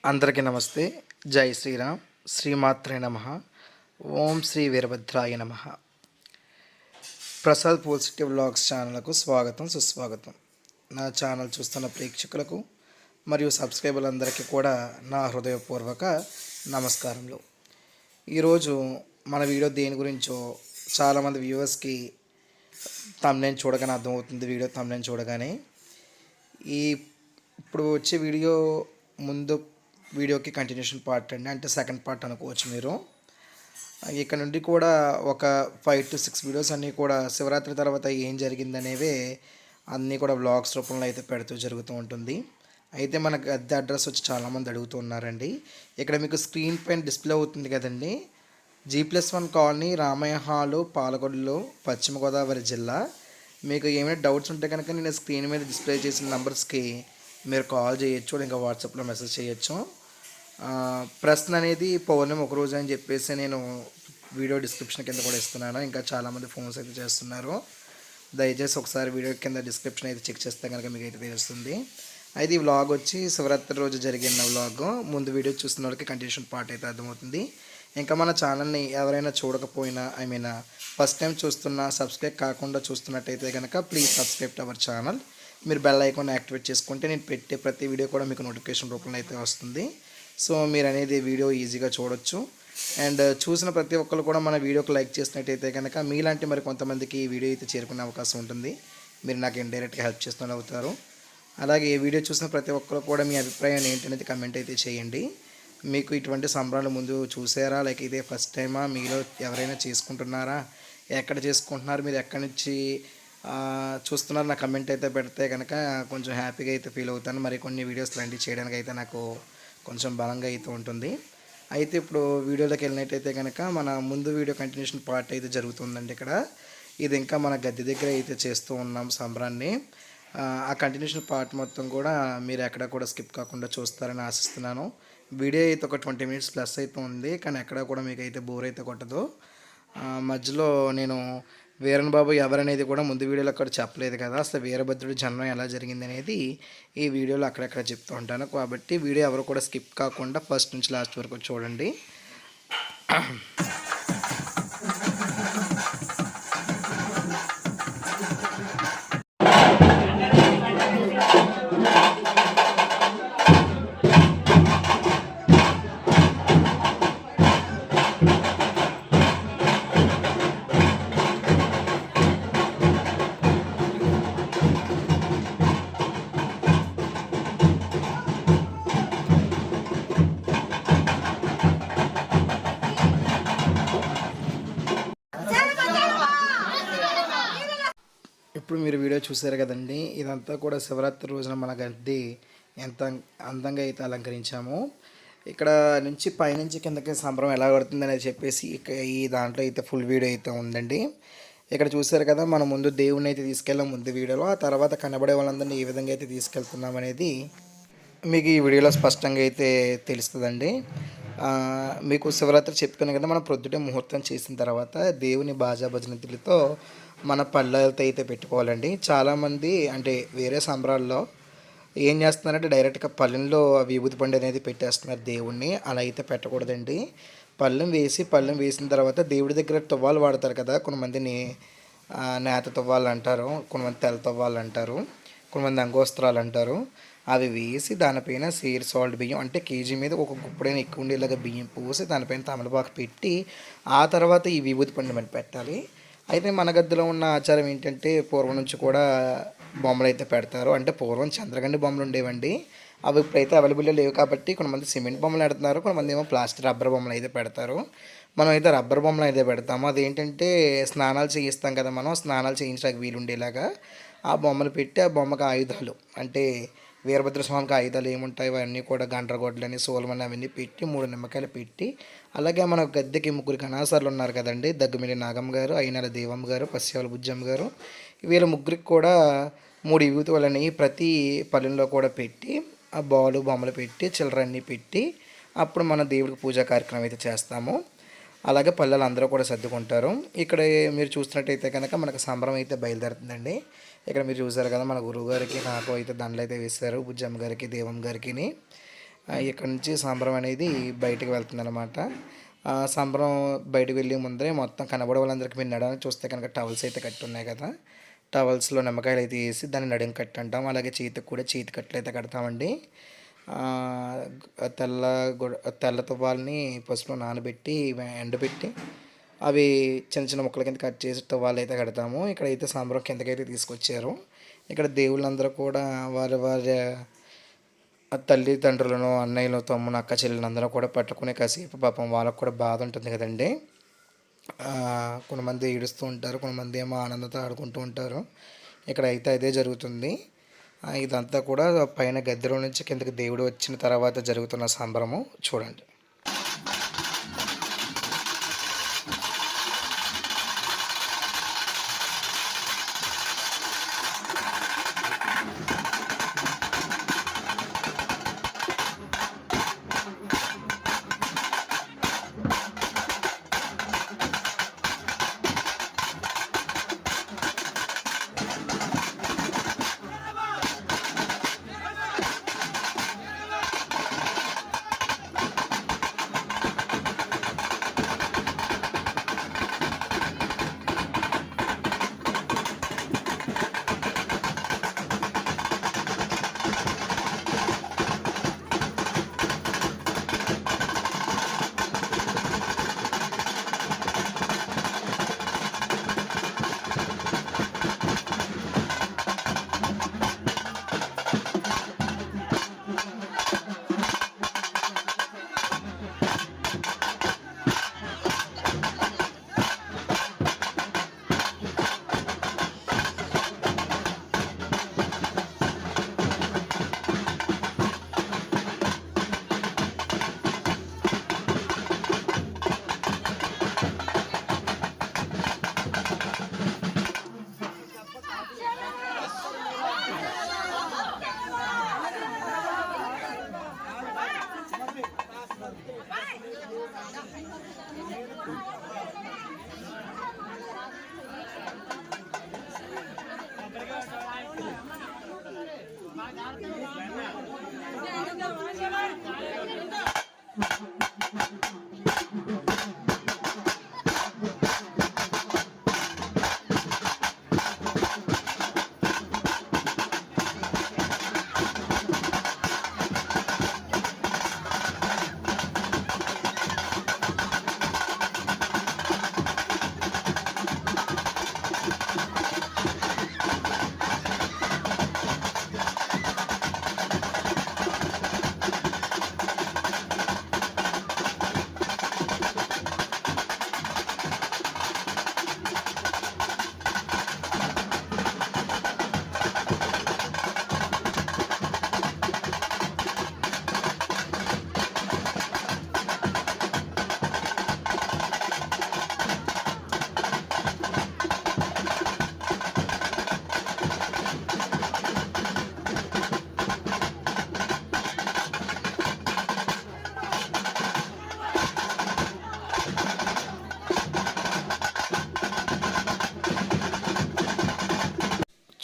అందరికీ నమస్తే. జై శ్రీరామ్. శ్రీమాత్రే నమః. ఓం శ్రీ వీరభద్రాయ నమః. ప్రసాద్ పాజిటివ్ వ్లాగ్స్ ఛానల్కు స్వాగతం, సుస్వాగతం. నా ఛానల్ చూస్తున్న ప్రేక్షకులకు మరియు సబ్స్క్రైబర్లందరికీ కూడా నా హృదయపూర్వక నమస్కారములు. ఈరోజు మన వీడియో దేని గురించో చాలామంది వ్యూవర్స్కి థంబ్నెయిల్ చూడగానే అర్థమవుతుంది. వీడియో థంబ్నెయిల్ చూడగానే ఇప్పుడు వచ్చే ముందు వీడియోకి కంటిన్యూషన్ పార్ట్ అండి, అంటే సెకండ్ పార్ట్ అనుకోవచ్చు మీరు. ఇక్కడ నుండి కూడా ఒక 5 to 6 వీడియోస్ అన్నీ కూడా శివరాత్రి తర్వాత ఏం జరిగిందనేవే అన్నీ కూడా వ్లాగ్స్ రూపంలో అయితే పెడుతూ జరుగుతూ ఉంటుంది. అయితే మనకు అద్దె అడ్రస్ వచ్చి చాలామంది అడుగుతూ ఉన్నారండి. ఇక్కడ మీకు స్క్రీన్ పైన డిస్ప్లే అవుతుంది కదండి, G+1 colony, Ramayya hall, Palakollu, పశ్చిమ గోదావరి జిల్లా. మీకు ఏమైనా డౌట్స్ ఉంటే కనుక నేను స్క్రీన్ మీద డిస్ప్లే చేసిన నెంబర్స్కి మీరు కాల్ చేయొచ్చు, ఇంకా వాట్సాప్లో మెసేజ్ చేయొచ్చు. ప్రశ్న అనేది పౌర్ణమి ఒకరోజు అని చెప్పేసి నేను వీడియో డిస్క్రిప్షన్ కింద కూడా ఇస్తున్నాను. ఇంకా చాలామంది ఫోన్స్ అయితే చేస్తున్నారు. దయచేసి ఒకసారి వీడియో కింద డిస్క్రిప్షన్ అయితే చెక్ చేస్తే కనుక మీకు అయితే తెలుస్తుంది. అయితే ఈ వ్లాగ్ వచ్చి శివరాత్రి రోజు జరిగిన వ్లాగ్. ముందు వీడియో చూస్తున్న వాళ్ళకి కంటిన్యూషన్ పార్ట్ అయితే అర్థమవుతుంది. ఇంకా మన ఛానల్ని ఎవరైనా చూడకపోయినా, ఫస్ట్ టైం చూస్తున్నా, సబ్స్క్రైబ్ కాకుండా చూస్తున్నట్టయితే కనుక please subscribe to our channel. మీరు బెల్ ఐకాన్ యాక్టివేట్ చేసుకుంటే నేను పెట్టే ప్రతి వీడియో కూడా మీకు నోటిఫికేషన్ రూపంలో అయితే వస్తుంది. సో మీరు అనేది వీడియో ఈజీగా చూడొచ్చు. అండ్ చూసిన ప్రతి ఒక్కరు కూడా మన వీడియోకి లైక్ చేసినట్టయితే కనుక మీలాంటి మరి కొంతమందికి ఈ వీడియో అయితే చేరుకునే అవకాశం ఉంటుంది. మీరు నాకు ఇండైరెక్ట్గా హెల్ప్ చేస్తూనే అవుతారు. అలాగే ఈ వీడియో చూసిన ప్రతి ఒక్కరు కూడా మీ అభిప్రాయాన్ని ఏంటనేది కమెంట్ అయితే చేయండి. మీకు ఇటువంటి సంబరాలు ముందు చూసారా, లేక ఇదే ఫస్ట్ టైమా, మీలో ఎవరైనా చేసుకుంటున్నారా, ఎక్కడ చేసుకుంటున్నారు, మీరు ఎక్కడి నుంచి చూస్తున్నారు, నా కమెంట్ అయితే పెడితే కనుక కొంచెం హ్యాపీగా అయితే ఫీల్ అవుతాను. మరి కొన్ని వీడియోస్ లాంటివి చేయడానికి అయితే నాకు కొంచెం బలంగా అయితే ఉంటుంది. అయితే ఇప్పుడు వీడియోలోకి వెళ్ళినట్టయితే కనుక మన ముందు వీడియో కంటిన్యూషన్ పార్ట్ అయితే జరుగుతుందండి. ఇక్కడ ఇది ఇంకా మన గద్దె దగ్గర అయితే చేస్తూ ఉన్నాం సంబరాన్ని. ఆ కంటిన్యూషన్ పార్ట్ మొత్తం కూడా మీరు ఎక్కడ కూడా స్కిప్ కాకుండా చూస్తారని ఆశిస్తున్నాను. వీడియో అయితే ఒక 20 minutes ప్లస్ అయితే ఉంది, కానీ ఎక్కడ కూడా మీకు అయితే బోర్ అయితే కొట్టదు. మధ్యలో నేను వీరన్ బాబు ఎవరనేది కూడా ముందు వీడియోలో అక్కడ చెప్పలేదు కదా, అసలు వీరభద్రుడి జన్మం ఎలా జరిగింది అనేది ఈ వీడియోలో అక్కడక్కడ చెప్తూ ఉంటాను. కాబట్టి వీడియో ఎవరు కూడా స్కిప్ కాకుండా ఫస్ట్ నుంచి లాస్ట్ వరకు చూడండి. ఇప్పుడు మీరు వీడియో చూసారు కదండి, ఇదంతా కూడా శివరాత్రి రోజున మన గద్దె ఎంత అందంగా అయితే అలంకరించాము. ఇక్కడ నుంచి పైనుంచి కిందకి సంబరం ఎలా పడుతుంది అనేది చెప్పేసి ఈ దాంట్లో అయితే ఫుల్ వీడియో అయితే ఉందండి. ఇక్కడ చూసారు కదా, మనం ముందు దేవుడిని అయితే తీసుకెళ్ళాం ముందు వీడియోలో, ఆ తర్వాత కనబడే వాళ్ళందరినీ ఏ విధంగా అయితే తీసుకెళ్తున్నాం అనేది మీకు ఈ వీడియోలో స్పష్టంగా అయితే తెలుస్తుందండి. మీకు శివరాత్రి చెప్పుకునే కదా, మనం ప్రొద్దుటే ముహూర్తం చేసిన తర్వాత దేవుని బాజా భజనతులతో మన పళ్ళతో అయితే పెట్టుకోవాలండి. చాలామంది అంటే వేరే సంబరాల్లో ఏం చేస్తున్నారంటే డైరెక్ట్గా పళ్ళెంలో విభూతి పండు అనేది పెట్టేస్తున్నారు దేవుణ్ణి. అలా అయితే పెట్టకూడదండి. పళ్ళెం వేసిన తర్వాత దేవుడి దగ్గర తువ్వాలు వాడతారు కదా, కొంతమందిని నేత తువ్వాలు అంటారు, కొంతమంది తెల్ల తువ్వాలు అంటారు, కొంతమంది అంగోస్త్రాలు అంటారు. అవి వేసి దానిపైన సేర్ సాల్ట్ బియ్యం, అంటే కేజీ మీద ఒక గుప్పుడైనా ఎక్కువ ఉండేలాగా బియ్యం పోసి దానిపైన తమలపాకు పెట్టి ఆ తర్వాత ఈ విభూతి పండు మనం పెట్టాలి. అయితే మన గద్దెలో ఉన్న ఆచారం ఏంటంటే పూర్వం నుంచి కూడా బొమ్మలు అయితే పెడతారు. అంటే పూర్వం చంద్రగండి బొమ్మలు ఉండేవండి, అవి ఇప్పుడైతే అవైలబుల్లో లేవు కాబట్టి కొంతమంది సిమెంట్ బొమ్మలు పెడుతున్నారు, కొంతమంది ఏమో ప్లాస్టిక్ రబ్బర్ బొమ్మలు అయితే పెడతారు. మనం అయితే రబ్బర్ బొమ్మలు అయితే పెడతాము. అదేంటంటే స్నానాలు చేయిస్తాం కదా, మనం స్నానాలు చేయించడానికి వీలు ఉండేలాగా ఆ బొమ్మలు పెట్టి ఆ బొమ్మకి ఆయుధాలు అంటే వీరభద్ర స్వామికి ఆయుధాలు ఏముంటాయి అవన్నీ కూడా గండ్రగొడ్లని సోలమని అవన్నీ పెట్టి 3 నిమ్మకాయలు పెట్టి, అలాగే మన గద్దెకి ముగ్గురు కణాసార్లు ఉన్నారు కదండి, దగ్గుమిల్లి నాగమ్మ గారు, అయినాల దేవమ్మ గారు, పసివాళ్ళ బుజ్జమ్మ గారు, వీళ్ళ ముగ్గురికి కూడా 3 విభూతి వాళ్ళని ప్రతి పల్లెల్లో కూడా పెట్టి ఆ బాలు బొమ్మలు పెట్టి చిల్లరన్నీ పెట్టి అప్పుడు మన దేవుడికి పూజా కార్యక్రమం అయితే చేస్తాము. అలాగే పల్లెలు అందరూ కూడా సర్దుకుంటారు. ఇక్కడ మీరు చూస్తున్నట్టయితే కనుక మనకు సంబరం అయితే బయలుదేరుతుందండి. ఇక్కడ మీరు చూసారు కదా, మన గురువు గారికి నాకు అయితే దండలు అయితే వేశారు, బుజ్జమ్మ గారికి దేవమ్మ గారికి. ఇక్కడ నుంచి సంబరం అనేది బయటకు వెళ్తుందన్నమాట. సంబరం బయటకు వెళ్ళే ముందరే మొత్తం కనబడే వాళ్ళందరికీ మీరు నడవని చూస్తే కనుక టవల్స్ అయితే కట్టి ఉన్నాయి కదా, టవల్స్లో నిమ్మకాయలు అయితే వేసి దాన్ని నడుం కట్టి అంటాం. అలాగే చేతికి కూడా చేతి కట్టలు అయితే కడతామండి. తెల్ల తెల్ల తువ్వాలని పసుపులో నానబెట్టి ఎండబెట్టి అవి చిన్న చిన్న ముక్కల కింద కట్ చేసి తువ్వాలు అయితే కడతాము. ఇక్కడైతే సాంబ్రం కిందకైతే తీసుకొచ్చారు. ఇక్కడ దేవుళ్ళందరూ కూడా వారి వారి తల్లిదండ్రులను, అన్నయ్యలు, తమ్మును, అక్క చెల్లెలను అందరూ కూడా పట్టుకునే కాసేపు పాపం వాళ్ళకు కూడా బాధ ఉంటుంది కదండి. కొంతమంది ఏడుస్తూ ఉంటారు, కొంతమంది ఏమో ఆనందంతో ఆడుకుంటూ ఉంటారు. ఇక్కడ అయితే అదే జరుగుతుంది. ఇదంతా కూడా పైన గద్దెలో నుంచి కిందకి దేవుడు వచ్చిన తర్వాత జరుగుతున్న సంబరము చూడండి.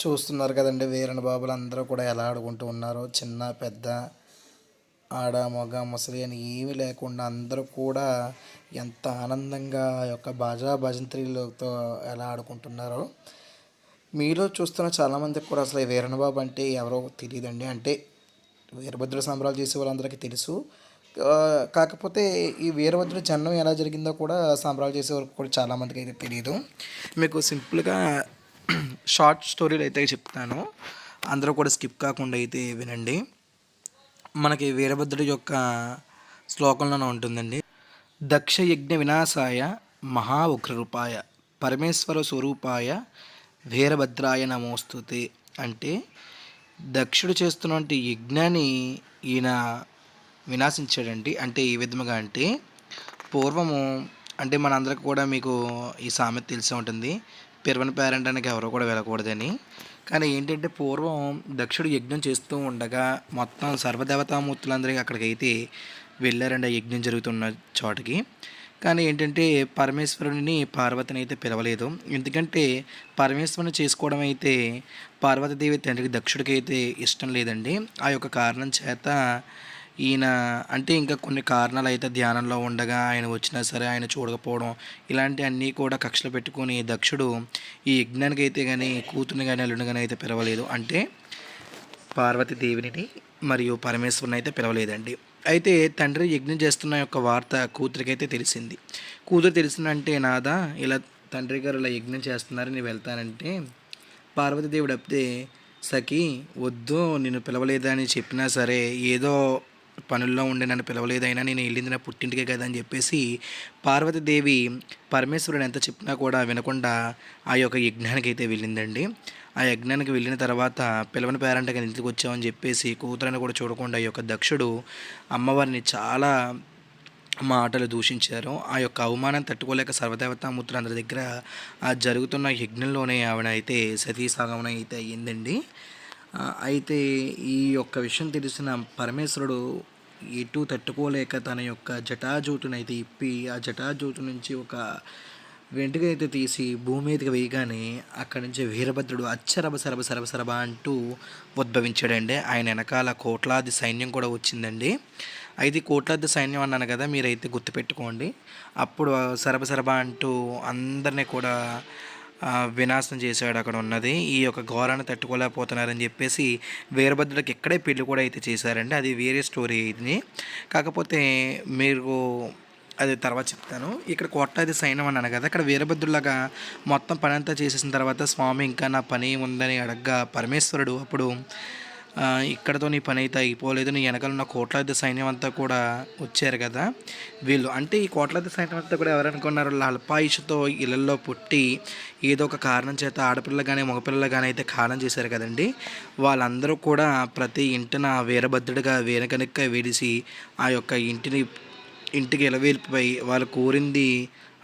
చూస్తున్నారు కదండి, వీరన్న బాబులు అందరూ కూడా ఎలా ఆడుకుంటూ ఉన్నారో. చిన్న పెద్ద, ఆడ మగ ముసలి అని ఏమీ లేకుండా అందరూ కూడా ఎంత ఆనందంగా యొక్క బాజా భజంత్రీలతో ఎలా ఆడుకుంటున్నారో. మీలో చూస్తున్న చాలామందికి కూడా అసలు ఈ వీరన్న బాబు అంటే ఎవరో తెలియదండి. అంటే వీరభద్ర సంబరాలు చేసే వాళ్ళందరికీ తెలుసు. కాకపోతే ఈ వీరభద్రుడి జన్మం ఎలా జరిగిందో కూడా సంబరాలు చేసే వరకు కూడా చాలామందికి అయితే తెలియదు. మీకు సింపుల్గా షార్ట్ స్టోరీలు అయితే చెప్తాను, అందరూ కూడా స్కిప్ కాకుండా అయితే వినండి. మనకి వీరభద్రుడి యొక్క శ్లోకంలోనే ఉంటుందండి. దక్ష యజ్ఞ వినాశాయ మహా ఉగ్రరూపాయ పరమేశ్వర స్వరూపాయ వీరభద్రాయ నమోస్తుతే అంటే దక్షుడు చేస్తున్నటువంటి యజ్ఞాన్ని ఈయన వినాశించాడండి. అంటే ఏ విధముగా అంటే పూర్వము అంటే మనందరికి కూడా మీకు ఈ సామెత తెలిసే ఉంటుంది. పిరవని పేరంటానికి ఎవరు కూడా వెళ్ళకూడదని. కానీ ఏంటంటే పూర్వం దక్షుడు యజ్ఞం చేస్తూ ఉండగా మొత్తం సర్వదేవతామూర్తులందరికీ అక్కడికైతే వెళ్ళారండి ఆ యజ్ఞం జరుగుతున్న చోటకి. కానీ ఏంటంటే పరమేశ్వరుడిని పార్వతిని అయితే పిలవలేదు. ఎందుకంటే పరమేశ్వరుని చేసుకోవడం అయితే పార్వతీదేవి తండ్రికి దక్షుడికి అయితే ఇష్టం లేదండి. ఆ యొక్క కారణం చేత ఈయన అంటే ఇంకా కొన్ని కారణాలు అయితే ధ్యానంలో ఉండగా ఆయన వచ్చినా సరే ఆయన చూడకపోవడం ఇలాంటి అన్నీ కూడా కక్షలు పెట్టుకొని దక్షుడు ఈ యజ్ఞానికి అయితే కానీ కూతుర్ని కానీ అల్లుని కానీ అయితే పిలవలేదు. అంటే పార్వతీదేవిని మరియు పరమేశ్వరుని అయితే పిలవలేదండి. అయితే తండ్రి యజ్ఞం చేస్తున్న యొక్క వార్త కూతురికైతే తెలిసింది. కూతురు తెలిసిందంటే నాదా ఇలా తండ్రి గారు ఇలా యజ్ఞం చేస్తున్నారు నేను వెళ్తానంటే పార్వతీదేవుడు అప్పితే సఖి వద్దు నిన్ను పిలవలేదా అని చెప్పినా సరే ఏదో పనుల్లో ఉండి నన్ను పిలవలేదైనా నేను వెళ్ళింది నా పుట్టింటికే కదా అని చెప్పేసి పార్వతీదేవి పరమేశ్వరుడు ఎంత చెప్పినా కూడా వినకుండా ఆ యొక్క యజ్ఞానికి అయితే వెళ్ళిందండి. ఆ యజ్ఞానికి వెళ్ళిన తర్వాత పిలవని పేరంటగా ఇంటికి వచ్చామని చెప్పేసి కూతురని కూడా చూడకుండా ఈ యొక్క దక్షుడు అమ్మవారిని చాలా మాటలు దూషించారు. ఆ యొక్క అవమానం తట్టుకోలేక సర్వదేవతామూర్తులు అందరి దగ్గర ఆ జరుగుతున్న యజ్ఞంలోనే ఆవిడ అయితే సతీసాగమన అయితే అయ్యిందండి. అయితే ఈ యొక్క విషయం తెలిసిన పరమేశ్వరుడు ఎటు తట్టుకోలేక తన యొక్క జటాజూటునైతే ఇప్పి ఆ జటాజూటు నుంచి ఒక వెంట్రుక అయితే తీసి భూమి మీదకి వేయగానే అక్కడి నుంచి వీరభద్రుడు అచ్చరబ సరబ సరబ సరబ అంటూ ఉద్భవించాడండి. ఆయన వెనకాల కోట్లాది సైన్యం కూడా వచ్చిందండి. అయితే కోట్లాది సైన్యం అన్నాను కదా మీరైతే గుర్తుపెట్టుకోండి. అప్పుడు సరబ సరబ అంటూ అందరినీ కూడా వినాశనం చేశాడు అక్కడ ఉన్నది. ఈ యొక్క ఘోరాన్ని తట్టుకోలేకపోతున్నారని చెప్పేసి వీరభద్రుడికి ఇక్కడే పెళ్లి కూడా అయితే చేశారండి. అది వేరే స్టోరీ ఇది. కాకపోతే మీరు అది తర్వాత చెప్తాను. ఇక్కడ కోట్లాది సైన్యం అన్నాను కదా, ఇక్కడ వీరభద్రులాగా మొత్తం పని అంతా చేసేసిన తర్వాత స్వామి ఇంకా నా పని ఉందని అడగ్గా పరమేశ్వరుడు అప్పుడు ఇక్కడతో నీ పని అయితే అయిపోలేదు, నీ వెనకాల ఉన్న కోట్లాది సైన్యం అంతా కూడా వచ్చారు కదా వీళ్ళు. అంటే ఈ కోట్లాది సైన్యం అంతా కూడా ఎవరనుకున్నారు, అల్పాయుషుతో ఇళ్ళల్లో పుట్టి ఏదో ఒక కారణం చేత ఆడపిల్లలు కానీ మగపిల్లలు కానీ అయితే కారణం చేశారు కదండి. వాళ్ళందరూ కూడా ప్రతి ఇంటిన వీరభద్రుడిగా వీరకనిక్క వేడిసి ఆ యొక్క ఇంటికి ఎలవేల్పై వాళ్ళు కోరింది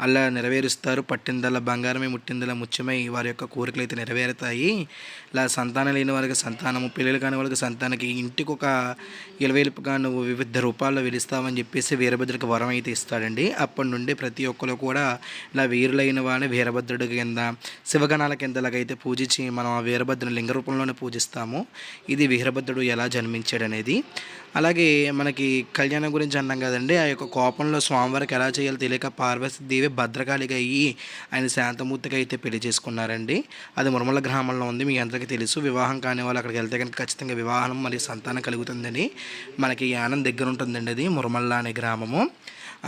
అలా నెరవేరుస్తారు. పట్టిందల్లా బంగారమే ముట్టిందల్లా ముత్యమై వారి యొక్క కోరికలు అయితే నెరవేరుతాయి. ఇలా సంతానం లేని వారికి సంతానము, పిల్లలు కాని వాళ్ళకి సంతానానికి ఇంటికి ఒక ఇలవేలుపుగా నువ్వు వివిధ రూపాల్లో వెలుస్తావని చెప్పేసి వీరభద్రుడికి వరం అయితే ఇస్తాడండి. అప్పటి నుండి ప్రతి ఒక్కరు కూడా ఇలా వీరులైన వాడిని వీరభద్రుడి కింద శివగణాల కిందలాగైతే పూజించి మనం ఆ వీరభద్రుని లింగ రూపంలోనే పూజిస్తాము. ఇది వీరభద్రుడు ఎలా జన్మించాడనేది. అలాగే మనకి కళ్యాణం గురించి అన్నాం కదండి. ఆ యొక్క కోపంలో స్వామివారికి ఎలా చేయాలో తెలియక పార్వతీదేవి భద్రకాళిగా అయ్యి ఆయన శాంతమూర్తిగా అయితే పెళ్లి చేసుకున్నారండి. అది మురమల గ్రామంలో ఉంది, మీ అందరికీ తెలుసు. వివాహం కాని వాళ్ళు అక్కడికి వెళ్తే కనుక ఖచ్చితంగా వివాహం మరియు సంతానం కలుగుతుందని మనకి యానం దగ్గర ఉంటుందండి. అది మురమల్ల అనే గ్రామము.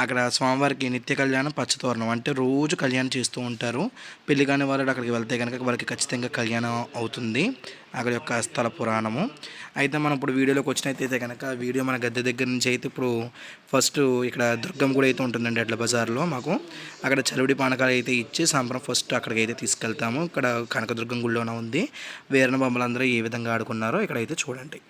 అక్కడ స్వామివారికి నిత్య కళ్యాణం పచ్చతోరణం అంటే రోజు కళ్యాణం చేస్తూ ఉంటారు. పెళ్లి కాని వాళ్ళు అక్కడికి వెళ్తే కనుక వాళ్ళకి ఖచ్చితంగా కళ్యాణం అవుతుంది. అక్కడ యొక్క స్థల పురాణము. అయితే మనం ఇప్పుడు వీడియోలోకి వచ్చినట్టయితే కనుక వీడియో మన గద్దె దగ్గర నుంచి అయితే ఇప్పుడు ఫస్ట్ ఇక్కడ దుర్గం కూడా అయితే ఉంటుందండి ఎడ్ల బజార్లో. మాకు అక్కడ చలివిడి పానకాలు అయితే ఇచ్చి సాంబ్రం ఫస్ట్ అక్కడికి అయితే తీసుకెళ్తాము. ఇక్కడ కనకదుర్గం గుడిలోనే ఉంది. వీరన బొమ్మలందరూ ఏ విధంగా ఆడుకున్నారో ఇక్కడైతే చూడండి.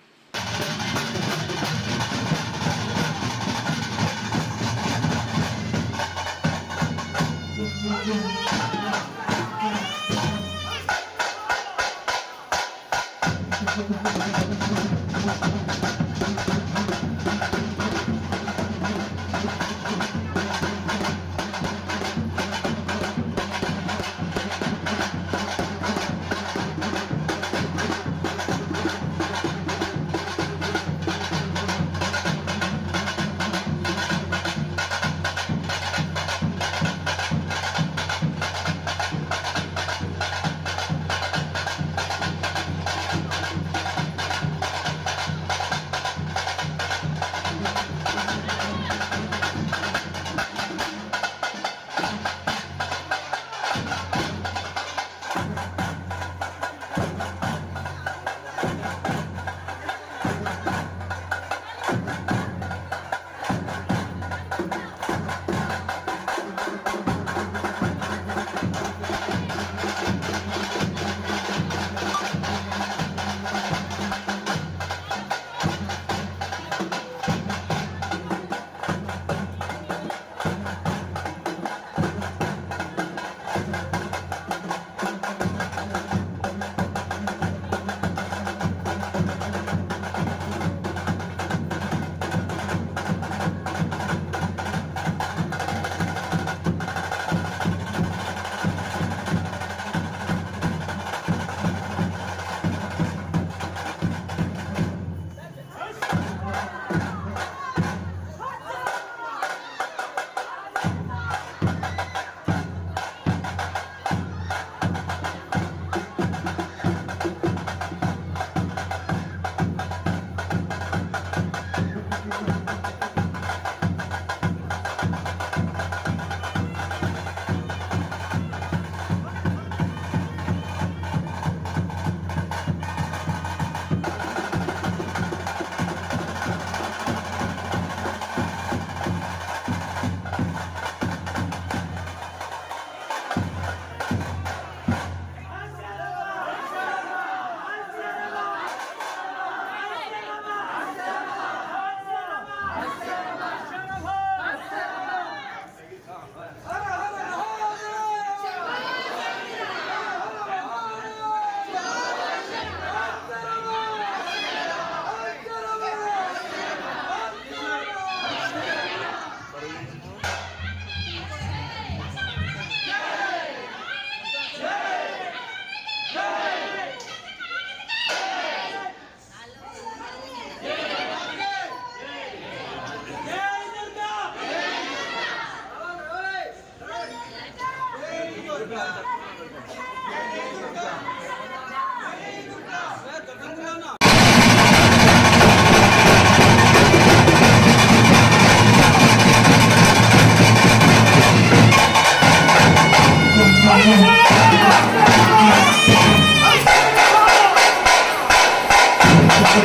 అలా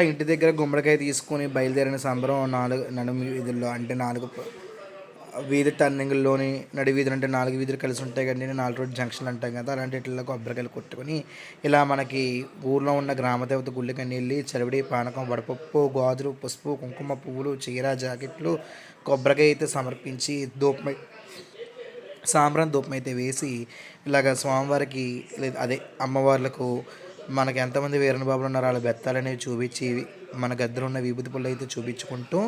ఇంటి దగ్గర గుమ్మడికాయ తీసుకొని బయలుదేరిన సంబరం నడుము వీధుల్లో అంటే 4 వీధి టర్నింగ్‌లోని నడి వీధులు అంటే 4 వీధులు కలిసి ఉంటాయి కదండీ! 4 రోడ్ జంక్షన్‌లు అంటాం కదా! అలాంటి ఇట్లలో కొబ్బరికాయలు కొట్టుకొని ఇలా మనకి ఊర్లో ఉన్న గ్రామదేవత గుళ్ళకని వెళ్ళి చలివిడి, పానకం, వడపప్పు, గాజులు, పసుపు, కుంకుమ, పువ్వులు, చీర, జాకెట్లు, కొబ్బరికాయ అయితే సమర్పించి సాంబ్రాణి ధూపం అయితే వేసి ఇలాగ స్వామివారికి అదే అమ్మవార్లకు మనకి ఎంతమంది వీరన బాబులు ఉన్నారో వాళ్ళ బెత్తాలనేవి చూపించి మన గద్దెలో ఉన్న విభూతి పుల్ల అయితే చూపించుకుంటూ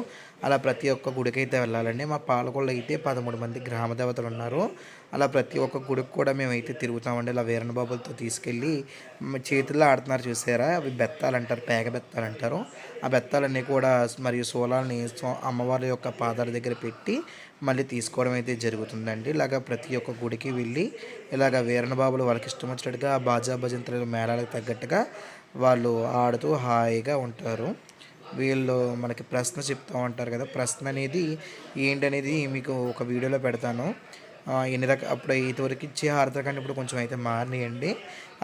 అలా ప్రతి ఒక్క గుడికి అయితే వెళ్ళాలండి. మా పాలకొల్లో అయితే 13 మంది గ్రామ దేవతలు ఉన్నారు. అలా ప్రతి ఒక్క గుడికి కూడా మేమైతే తిరుగుతామండి. ఇలా వీరన బాబులతో తీసుకెళ్ళి చేతుల్లో ఆడుతున్నారు చూసారా, అవి బెత్తాలు అంటారు, పేగ బెత్తాలు అంటారు. ఆ బెత్తాలన్నీ కూడా మరియు శూలాలని అమ్మవారి యొక్క పాదాల దగ్గర పెట్టి మళ్ళీ తీసుకోవడం అయితే జరుగుతుందండి. ఇలాగ ప్రతి ఒక్క గుడికి వెళ్ళి ఇలాగ వీరన బాబులు వాళ్ళకి ఇష్టం వచ్చినట్టుగా బాజా భజంత్రులు మేళాలకు తగ్గట్టుగా వాళ్ళు ఆడుతూ హాయిగా ఉంటారు. వీళ్ళు మనకి ప్రశ్న చెప్తూ ఉంటారు కదా, ప్రశ్న అనేది ఏంటనేది మీకు ఒక వీడియోలో పెడతాను. ఎన్ని రకాల అప్పుడు ఇదివరకు ఇచ్చే హారతుల కంటే ఇప్పుడు కొంచెం అయితే మారినాయండి.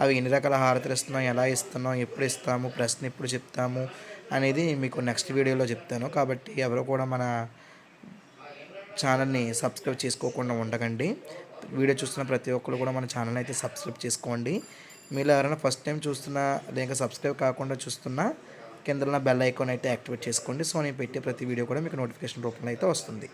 అవి ఎన్ని రకాల హారతులు ఇస్తున్నాం, ఎలా ఇస్తున్నాం, ఎప్పుడు ఇస్తాము, ప్రశ్న ఎప్పుడు చెప్తాము అనేది మీకు నెక్స్ట్ వీడియోలో చెప్తాను. కాబట్టి ఎవరు కూడా మన ఛానల్ని సబ్స్క్రైబ్ చేసుకోకుండా ఉండకండి. వీడియో చూస్తున్న ప్రతి ఒక్కరు కూడా మన ఛానల్ని అయితే సబ్స్క్రైబ్ చేసుకోండి. మీరు ఎవరైనా ఫస్ట్ టైం చూస్తున్నా లేక సబ్స్క్రైబ్ కాకుండా చూస్తున్నా కింద ఉన్న బెల్ ఐకాన్ అయితే యాక్టివేట్ చేసుకోండి. సో నేను పెట్టే ప్రతి వీడియో కూడా మీకు నోటిఫికేషన్ రూపంలో అయితే వస్తుంది.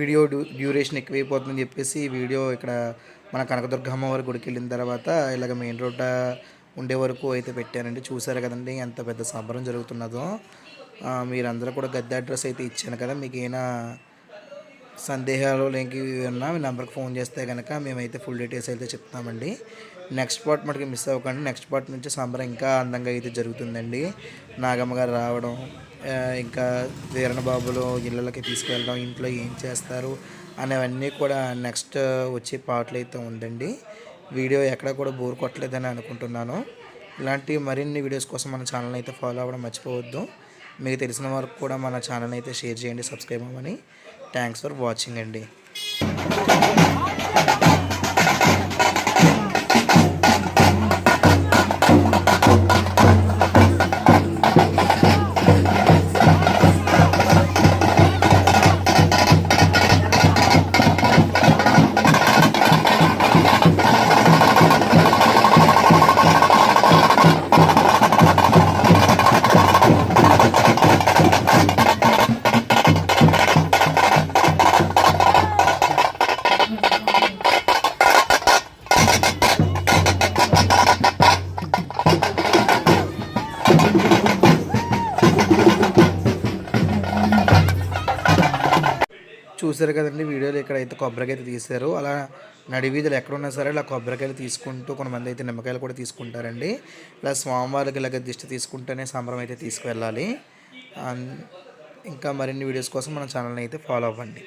వీడియో డ్యూరేషన్ ఎక్కువైపోతుందని చెప్పేసి ఈ వీడియో ఇక్కడ మన కనకదుర్గమ్మ వారి గుడికి వెళ్ళిన తర్వాత ఇలాగ మెయిన్ రోడ్ ఉండే వరకు అయితే పెట్టానండి. చూసారు కదండి ఎంత పెద్ద సంబరం జరుగుతున్నదో. మీరందరూ కూడా గద్దె అడ్రస్ అయితే ఇచ్చాను కదా, మీకు ఏమైనా సందేహాలు లేకి ఉన్నా మీ నెంబర్కి ఫోన్ చేస్తే కనుక మేమైతే ఫుల్ డీటెయిల్స్ అయితే చెప్తామండి. నెక్స్ట్ పార్ట్ మటుకు మిస్ అవ్వకండి. నెక్స్ట్ పార్ట్ నుంచి సంబరం ఇంకా అందంగా అయితే జరుగుతుందండి. నాగమ్మ గారు రావడం, ఇంకా వీరన బాబులు ఇళ్ళకి తీసుకువెళ్ళడం, ఇంట్లో ఏం చేస్తారు అనేవన్నీ కూడా నెక్స్ట్ వచ్చే పాటలు అయితే ఉందండి. వీడియో ఎక్కడ కూడా బోర్ కొట్టలేదని అనుకుంటున్నాను. ఇలాంటి మరిన్ని వీడియోస్ కోసం మన ఛానల్ అయితే ఫాలో అవ్వడం మర్చిపోవద్దు. మీకు తెలిసిన వరకు కూడా మన ఛానల్ అయితే షేర్ చేయండి, సబ్స్క్రైబ్ అవ్వమని. థ్యాంక్స్ ఫర్ వాచింగ్ అండి. చూసారు కదండి వీడియోలో ఇక్కడైతే కొబ్బరికాయలు తీశారు. అలా నడివీధులు ఎక్కడున్నా సరే ఇలా కొబ్బరికాయలు తీసుకుంటూ కొంతమంది అయితే నిమ్మకాయలు కూడా తీసుకుంటారండి. ఇలా స్వామివారికి ఇలాగ దిష్టి తీసుకుంటేనే సంబరం అయితే తీసుకువెళ్ళాలి. ఇంకా మరిన్ని వీడియోస్ కోసం మన ఛానల్ని అయితే ఫాలో అవ్వండి.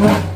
బాయ్.